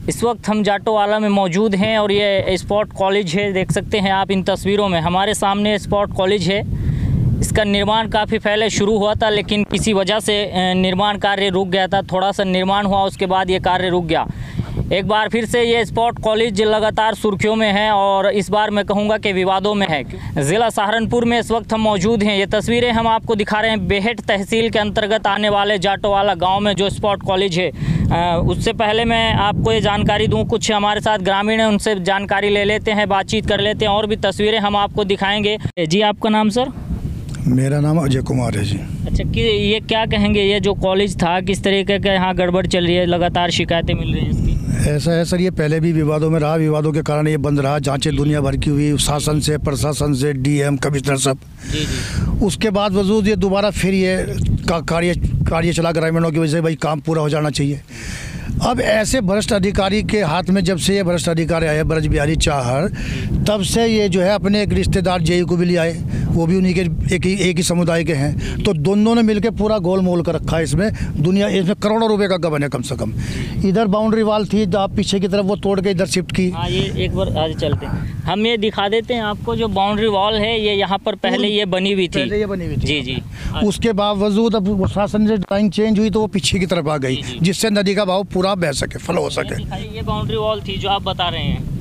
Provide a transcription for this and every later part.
इस वक्त हम जाटोवाला में मौजूद हैं और ये स्पोर्ट कॉलेज है। देख सकते हैं आप इन तस्वीरों में, हमारे सामने स्पोर्ट कॉलेज है। इसका निर्माण काफ़ी पहले शुरू हुआ था, लेकिन किसी वजह से निर्माण कार्य रुक गया था। थोड़ा सा निर्माण हुआ, उसके बाद ये कार्य रुक गया। एक बार फिर से ये स्पोर्ट कॉलेज लगातार सुर्खियों में है और इस बार मैं कहूँगा कि विवादों में है। ज़िला सहारनपुर में इस वक्त हम मौजूद हैं। ये तस्वीरें हम आपको दिखा रहे हैं बेहट तहसील के अंतर्गत आने वाले जाटोवाला गांव में जो स्पोर्ट कॉलेज है। उससे पहले मैं आपको ये जानकारी दूं, कुछ हमारे साथ ग्रामीण हैं, उनसे जानकारी ले लेते हैं, बातचीत कर लेते हैं और भी तस्वीरें हम आपको दिखाएँगे। जी, आपका नाम सर? मेरा नाम अजय कुमार है जी। अच्छा, कि ये क्या कहेंगे, ये जो कॉलेज था किस तरीके का यहाँ गड़बड़ चल रही है, लगातार शिकायतें मिल रही हैं इसकी? ऐसा है सर, ये पहले भी विवादों में रहा, विवादों के कारण ये बंद रहा। जांचें दुनिया भर की हुई, शासन से, प्रशासन से, डीएम, कमिश्नर सब। जी जी। उसके बाद वजूद ये दोबारा फिर ये कार्य चला ग्रामीणों की वजह से, भाई काम पूरा हो जाना चाहिए। अब ऐसे भ्रष्ट अधिकारी के हाथ में जब से ये भ्रष्ट अधिकारी आए ब्रज बिहारी चाहर, तब से ये जो है अपने एक रिश्तेदार जेई को भी ले आए, वो भी उन्हीं के एक ही समुदाय के हैं। तो दोनों ने मिलकर पूरा गोल मोल कर रखा है। इसमें करोड़ों रुपए का गबन है कम से कम। इधर बाउंड्री वॉल थी, आप पीछे की तरफ वो तोड़ के इधर शिफ्ट की। हाँ, ये एक बार आज चलते हैं, हम ये दिखा देते हैं आपको। जो बाउंड्री वॉल है ये यहाँ पर पहले ये बनी हुई थी। जी जी। उसके बावजूद अब शासन से ड्राइंग चेंज हुई तो वो पीछे की तरफ आ गई, जिससे नदी का बहाव पूरा बह सके, फ्लो हो सके। ये बाउंड्री वॉल थी जो आप बता रहे हैं,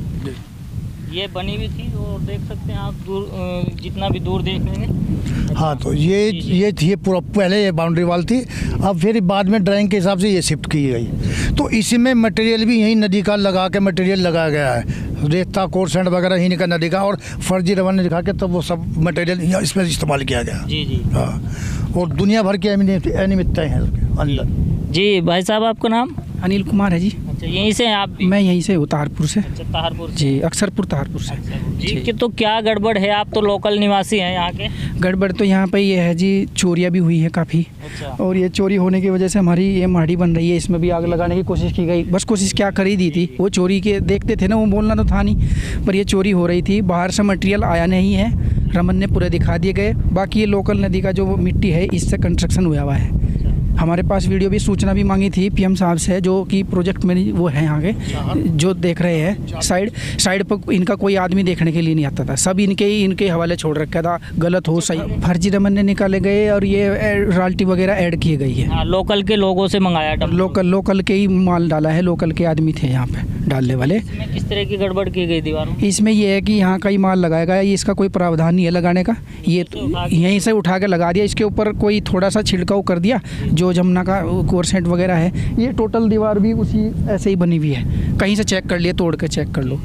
ये बनी हुई थी और देख सकते हैं आप, दूर जितना भी दूर देख लेंगे। हाँ, तो ये थी पूरा, पहले ये बाउंड्री वॉल थी, अब फिर बाद में ड्राइंग के हिसाब से ये शिफ्ट की गई। तो इसमें मटेरियल भी यही नदी का लगा के मटेरियल लगाया गया है, रेता कोर्सेंट वगैरह ही का नदी का, और फर्जी रवाना दिखा के तब वो सब मटेरियल इसमें इस्तेमाल किया गया। जी जी। हाँ, और दुनिया भर की अनियमितताएं हैं अंदर। जी भाई साहब, आपका नाम? अनिल कुमार है जी। अच्छा, यहीं से हैं आप भी? मैं यहीं से हूँ, तारपुर से। अच्छा, तारपुर से। जी, अक्सरपुर तारपुर से। जी, कि तो क्या गड़बड़ है? आप तो लोकल निवासी हैं यहाँ के। गड़बड़ तो यहाँ पे ये है जी, चोरियाँ भी हुई है काफ़ी। अच्छा। और ये चोरी होने की वजह से हमारी ये माड़ी बन रही है, इसमें भी आग लगाने की कोशिश की गई। बस कोशिश क्या करी दी थी, वो चोरी के देखते थे ना, वो बोलना तो था नहीं, पर ये चोरी हो रही थी। बाहर से मटेरियल आया नहीं है, रमन ने पूरे दिखा दिए गए। बाकी ये लोकल नदी का जो मिट्टी है, इससे कंस्ट्रक्शन हुआ हुआ है। हमारे पास वीडियो भी सूचना भी मांगी थी पीएम साहब से, जो कि प्रोजेक्ट में वो है यहाँ के, जो देख रहे हैं साइड पर इनका कोई आदमी देखने के लिए नहीं आता था, सब इनके हवाले छोड़ रखा था, गलत हो सही। फर्जी रमन ने निकाले गए और ये रॉयल्टी वगैरह ऐड किए गई है। लोकल के लोगों से मंगाया, लोकल के ही माल डाला है, लोकल के आदमी थे यहाँ पे डालने वाले। किस तरह की गड़बड़ की गई दीवारों? इसमें ये है कि यहाँ का ही माल लगाया गया, इसका कोई प्रावधान नहीं है लगाने का, ये तो यहीं से उठा के लगा दिया। इसके ऊपर कोई थोड़ा सा छिड़काव कर दिया, जो जमुना का कोर्सेंट वगैरह है। ये टोटल दीवार भी उसी ऐसे ही बनी हुई है, कहीं से चेक कर लिए, तोड़ के चेक कर लो।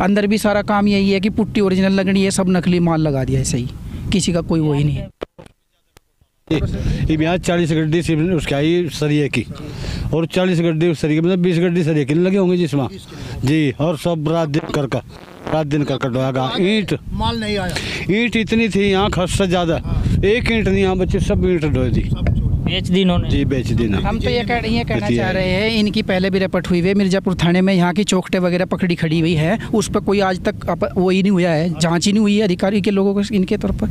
अंदर भी सारा काम यही है कि पुट्टी ओरिजिनल लगनी है, सब नकली माल लगा दिया ऐसे ही, किसी का कोई वही नहीं है। यहाँ 40 गड्ढी सीमेंट उसकी आई सरिये की, और 40 गड्ढी सरिये, मतलब 20 गड्ढी सरिये की लगे होंगे जिसमें जी। और सब रात दिन कर डोगा। ईंट माल नहीं आया, ईंट इतनी थी यहाँ, खर्च से ज़्यादा एक ईंट नहीं, यहाँ बच्चे सब ईंट ढोए दी, बेच दी इन्होंने। जी, बेच दी ना। हम तो ये कहना चाह रहे हैं, इनकी पहले भी रिपोर्ट हुई है मिर्ज़ापुर थाने में, यहाँ की चौखटे वगैरह पकड़ी खड़ी हुई है, उस पर कोई आज तक वो ही नहीं हुआ है, जांच ही नहीं हुई है अधिकारी के लोगों को इनके तौर पर।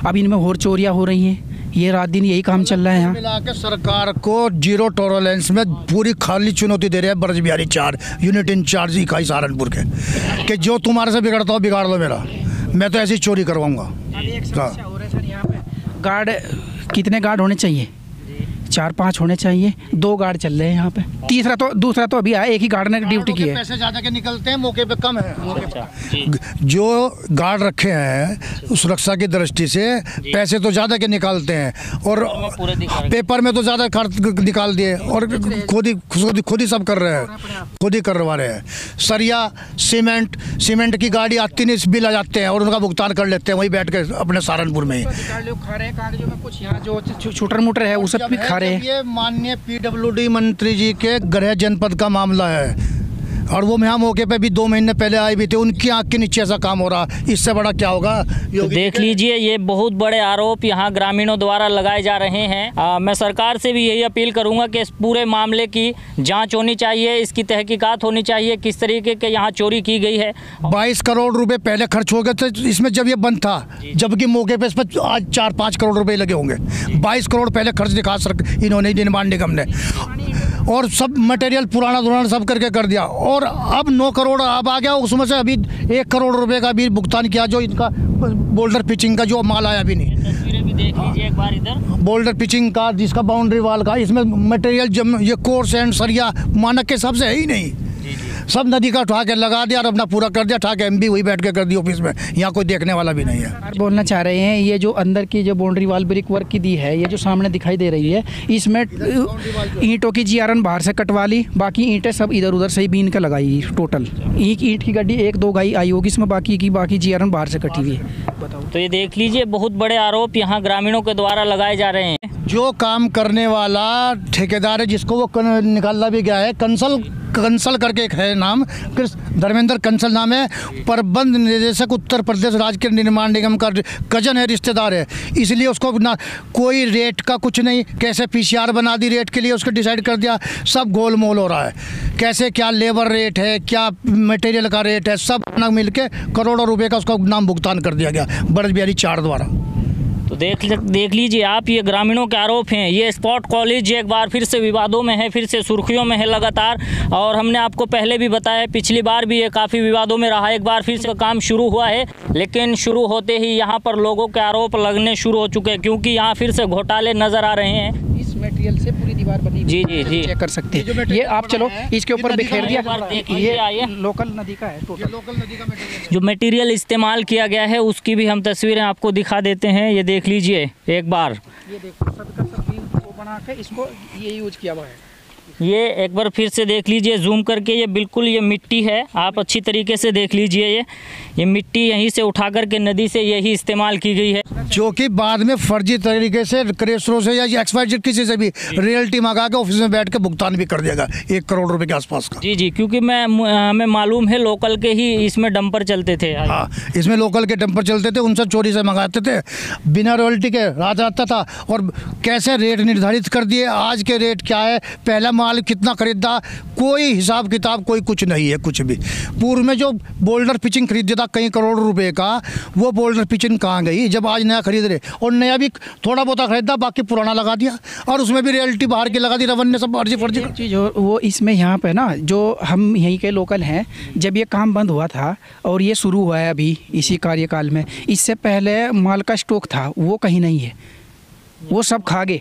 अब इनमें और चोरियाँ हो रही हैं, ये रात दिन यही काम चल रहा है यहाँ। मिला के सरकार को जीरो टॉलरेंस में पूरी खाली चुनौती दे रहे हैं ब्रज बिहारी चाहर, यूनिट इंचार्ज इकाई सहारनपुर के, कि जो तुम्हारे से बिगड़ता हो बिगाड़ लो मेरा, मैं तो ऐसी चोरी करवाऊंगा। गार्ड कितने गार्ड होने चाहिए? 4-5 होने चाहिए, 2 गार्ड चल रहे हैं यहाँ पे, दूसरा तो अभी आया, एक ही गार्ड ने ड्यूटी की है। पैसे ज़्यादा के निकलते हैं, मौके पे कम है। जो गार्ड रखे हैं सुरक्षा की दृष्टि से पैसे तो ज़्यादा के निकालते हैं, और पेपर में तो ज़्यादा निकाल दिए, और खुद ही सब कर रहे हैं, खुद ही करवा रहे हैं। सरिया सीमेंट की गाड़ी आती नहीं, बिल आ जाते हैं और उनका भुगतान कर लेते हैं वहीं बैठ के अपने सहारनपुर में ही। कुछ यहाँ जो छूटर मुटर है वो सब भी खा रहे हैं। ये माननीय PWD मंत्री जी के गृह जनपद का मामला है, और वो यहाँ मौके पे भी 2 महीने पहले आए भी थे, उनकी आंख के नीचे ऐसा काम हो रहा, इससे बड़ा क्या होगा। तो देख लीजिए, ये बहुत बड़े आरोप यहाँ ग्रामीणों द्वारा लगाए जा रहे हैं। मैं सरकार से भी यही अपील करूँगा कि इस पूरे मामले की जाँच होनी चाहिए, इसकी तहकीकात होनी चाहिए, किस तरीके के यहाँ चोरी की गई है। 22 करोड़ रुपए पहले खर्च हो गए थे इसमें जब ये बंद था, जबकि मौके पे इस पर आज 4-5 करोड़ रुपए लगे होंगे। 22 करोड़ पहले खर्च दिखा इन्होंने निर्माण निगम ने, और सब मटेरियल पुराना सब करके कर दिया, और अब 9 करोड़ अब आ गया, उसमें से अभी 1 करोड़ रुपए का भी भुगतान किया, जो इनका बोल्डर पिचिंग का जो माल आया भी नहीं। तस्वीरें भी देख लीजिए एक बार इधर, बोल्डर पिचिंग का, जिसका बाउंड्री वाल का, इसमें मटेरियल ये कोर्स एंड सरिया मानक के हिसाब से है ही नहीं। सब नदी का उठा के लगा दिया और अपना पूरा कर दिया, उठा के एमबी वही बैठ के कर दिया ऑफिस में, यहाँ कोई देखने वाला भी नहीं है। बोलना चाह रहे हैं ये जो अंदर की जो बाउंड्री वाल ब्रिक वर्क की दी है, ये जो सामने दिखाई दे रही है, इसमें ईंटों की जीआरएन बाहर से कटवा ली, बाकी ईंटें सब इधर उधर से ही बीन के लगाई। टोटल ईंट की गड्डी 1-2 गाई आई होगी इसमें, बाकी जीआरएन बाहर से कटी हुई है। बताओ। तो ये देख लीजिए, बहुत बड़े आरोप यहाँ ग्रामीणों के द्वारा लगाए जा रहे हैं। जो काम करने वाला ठेकेदार है, जिसको वो निकाला भी गया है, कंसल करके एक है नाम, धर्मेंद्र कंसल नाम है, प्रबंध निदेशक उत्तर प्रदेश राज्य के निर्माण निगम का कजन है, रिश्तेदार है, इसलिए उसको ना कोई रेट का कुछ नहीं, कैसे पीसीआर बना दी रेट के लिए, उसको डिसाइड कर दिया, सब गोलमोल हो रहा है, कैसे क्या लेबर रेट है, क्या मटेरियल का रेट है, सब ना मिल के करोड़ों रुपये का उसका नाम भुगतान कर दिया गया ब्रज बिहारी चार द्वारा। तो देख लीजिए आप, ये ग्रामीणों के आरोप हैं। ये स्पोर्ट कॉलेज एक बार फिर से विवादों में है, फिर से सुर्खियों में है लगातार, और हमने आपको पहले भी बताया, पिछली बार भी ये काफ़ी विवादों में रहा। एक बार फिर से काम शुरू हुआ है, लेकिन शुरू होते ही यहाँ पर लोगों के आरोप लगने शुरू हो चुके हैं, क्योंकि यहाँ फिर से घोटाले नज़र आ रहे हैं। इस मटेरियल से पूरी दीवार बनी। जी चेक कर सकते हैं। ये आप चलो इसके ऊपर बिखेर दिया, ये लोकल नदी का है, टोटल लोकल नदी का मटेरियल। जो मटेरियल इस्तेमाल किया गया है उसकी भी हम तस्वीरें आपको दिखा देते हैं। ये देख लीजिए एक बार, ये देखो सब का सब को बना के इसको ये यूज किया हुआ है। ये एक बार फिर से देख लीजिए जूम करके, ये बिल्कुल ये मिट्टी है, आप अच्छी तरीके से देख लीजिए। ये मिट्टी यहीं से उठा कर के नदी से यही इस्तेमाल की गई है, जो कि बाद में फर्जी तरीके से क्रेशरों से या एक्सपायर्ड किसी से भी रियल्टी मंगा के ऑफिस में बैठ के भुगतान भी कर देगा 1 करोड़ रुपए के आसपास का। जी, क्योंकि हमें मालूम है लोकल के ही इसमें डंपर चलते थे। हाँ, इसमें लोकल के डंपर चलते थे, उनसे चोरी से मंगाते थे, बिना रॉयल्टी के राज आता था, और कैसे रेट निर्धारित कर दिए। आज के रेट क्या है, पहला माल कितना खरीदा, कोई हिसाब किताब कोई कुछ नहीं है, कुछ भी। पूर्व में जो बोल्डर पिचिंग खरीद था कई करोड़ रुपए का, वो बोल्डर पिचिंग कहाँ गई, जब आज नया खरीद रहे, और नया भी थोड़ा बहुत खरीदा, बाकी पुराना लगा दिया, और उसमें भी रियल्टी बाहर की लगा दी, रवन ने सब फर्जी चीज़ वो इसमें यहाँ पे ना, जो हम यहीं के लोकल हैं, जब ये काम बंद हुआ था और ये शुरू हुआ है अभी इसी कार्यकाल में, इससे पहले माल का स्टॉक था वो कहीं नहीं है, वो सब खा गए,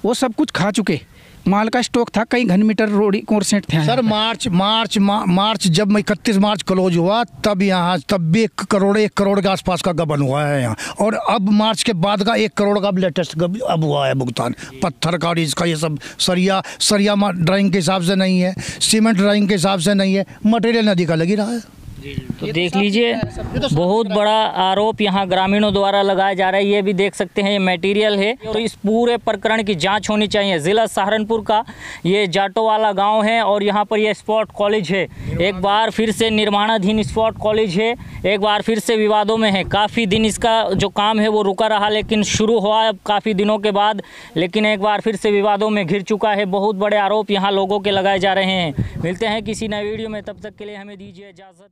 वो सब कुछ खा चुके। माल का स्टॉक था, कई घन मीटर रोड कोर्सेंट थे सर। मार्च जब 31 मार्च क्लोज हुआ, तब यहाँ तब भी 1 करोड़ के आसपास का गबन हुआ है यहाँ, और अब मार्च के बाद का 1 करोड़ का लेटेस्ट अब हुआ है भुगतान। पत्थर का और इसका ये सब सरिया ड्राइंग के हिसाब से नहीं है, सीमेंट ड्राइंग के हिसाब से नहीं है, मटेरियल नदी का लगी रहा है। तो देख लीजिए, बहुत बड़ा आरोप यहाँ ग्रामीणों द्वारा लगाया जा रहा है। ये भी देख सकते हैं, ये मटेरियल है, तो इस पूरे प्रकरण की जांच होनी चाहिए। ज़िला सहारनपुर का ये जाटोवाला गांव है, और यहाँ पर ये स्पोर्ट कॉलेज है, एक बार फिर से निर्माणाधीन स्पोर्ट कॉलेज है, एक बार फिर से विवादों में है। काफ़ी दिन इसका जो काम है वो रुका रहा, लेकिन शुरू हुआ अब काफ़ी दिनों के बाद, लेकिन एक बार फिर से विवादों में घिर चुका है। बहुत बड़े आरोप यहाँ लोगों के लगाए जा रहे हैं। मिलते हैं किसी नए वीडियो में, तब तक के लिए हमें दीजिए इजाज़त।